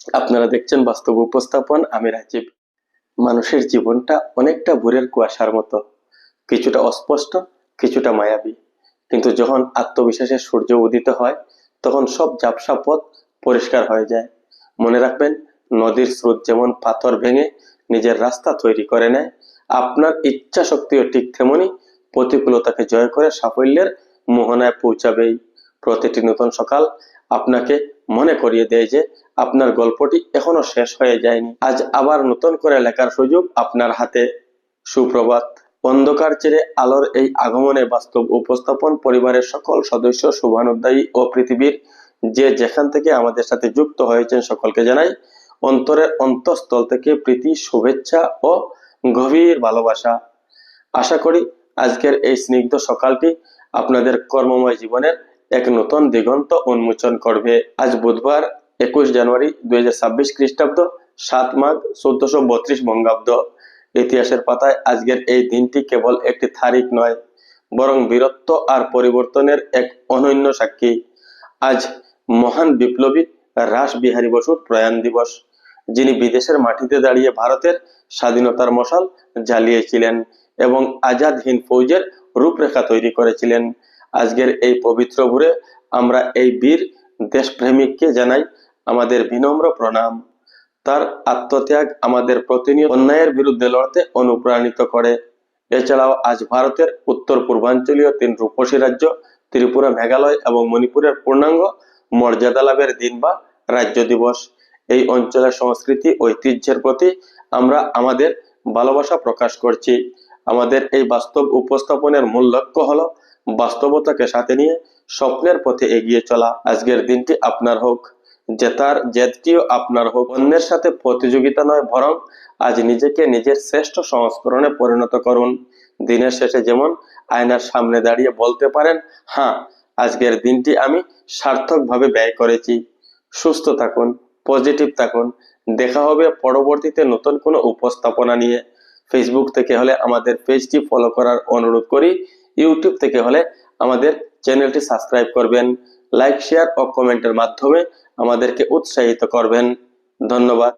আপনারা দেখছেন বাস্তব উপস্থাপন, আমি রাজীব। মানুষের জীবনটা অনেকটা ভোরের কুয়াশার মতো, কিছুটা অস্পষ্ট, কিছুটা মায়াবী। কিন্তু যখন আত্মবিশ্বাসের সূর্য উদিত হয়, তখন সব ঝাপসা পথ পরিষ্কার হয়ে যায়। মনে রাখবেন, নদীর স্রোত যেমন পাথর ভেঙে নিজের রাস্তা তৈরি করে নেয়, আপনার ইচ্ছা শক্তিও ঠিক তেমনি প্রতিকূলতাকে জয় করে সাফল্যের মোহনায় পৌঁছাবেই। প্রতিটি নতুন সকাল আপনাকে মনে করিয়ে দেয় যে আপনার গল্পটি এখনো শেষ হয়ে যায়নি। আজ আবার নতুন করে লেখার সুযোগ আপনার হাতে। সুপ্রভাত। অন্ধকার ছেড়ে আলোর এই আগমনে বাস্তব উপস্থাপন পরিবারের সকল সদস্য, শুভানুধ্যায়ী ও পৃথিবীর যে যেখান থেকে আমাদের সাথে যুক্ত হয়েছেন সকলকে জানাই অন্তরের অন্তঃস্থল থেকে প্রীতি, শুভেচ্ছা ও গভীর ভালোবাসা। আশা করি আজকের এই স্নিগ্ধ সকালটি আপনাদের কর্মময় জীবনের এক নতুন দিগন্ত উন্মোচন করবে। আজ বুধবার 21 জানুয়ারি 2026 খ্রিস্টাব্দ, 7 মাঘ 1432 বঙ্গাব্দ। ইতিহাসের পাতায় আজকের এই দিনটি কেবল একটি তারিখ নয়, বরং বীরত্ব আর পরিবর্তনের এক অনন্য সাক্ষী। আজ মহান বিপ্লবী রাসবিহারী বসুর প্রয়াণ দিবস, যিনি বিদেশের মাটিতে দাঁড়িয়ে ভারতের স্বাধীনতার মশাল জ্বালিয়েছিলেন এবং আজাদ হিন্দ ফৌজের রূপরেখা তৈরি করেছিলেন। আজকের এই পবিত্র ভোরে আমরা এই বীর দেশপ্রেমিককে জানাই আমাদের বিনম্র প্রণাম। তার আত্মত্যাগ আমাদের প্রতিনিয়ত অন্যায়ের বিরুদ্ধে লড়তে অনুপ্রাণিত করে। এছাড়াও আজ ভারতের উত্তর পূর্বাঞ্চলীয় 3 রূপসী রাজ্য ত্রিপুরা, মেঘালয় এবং মণিপুরের পূর্ণাঙ্গ মর্যাদা লাভের দিন বা রাজ্য দিবস। এই অঞ্চলের সংস্কৃতি ঐতিহ্যের প্রতি আমরা আমাদের ভালোবাসা প্রকাশ করছি। আমাদের এই বাস্তব উপস্থাপনের মূল লক্ষ্য হলো বাস্তবতাকে সাথে নিয়ে স্বপ্নের পথে এগিয়ে চলা। আজকের দিনটি আপনার হোক, জেতার জেদটিও আপনার হোক। অন্যের সাথে প্রতিযোগিতা নয়, বরং আজ নিজেকে নিজের শ্রেষ্ঠ সংস্করণে পরিণত করুন। দিনের শেষে যেমন আয়নার সামনে দাঁড়িয়ে বলতে পারেন, হ্যাঁ, আজকের দিনটি আমি সার্থকভাবে ব্যয় করেছি। সুস্থ থাকুন, পজিটিভ থাকুন। দেখা হবে পরবর্তীতে নতুন কোনো উপস্থাপনা নিয়ে। ফেসবুক থেকে হলে আমাদের পেজটি ফলো করার অনুরোধ করি। ইউটিউব থেকে হলে আমাদের চ্যানেলটি সাবস্ক্রাইব করবেন। লাইক, শেয়ার ও কমেন্টের মাধ্যমে আমাদেরকে উৎসাহিত করবেন। ধন্যবাদ।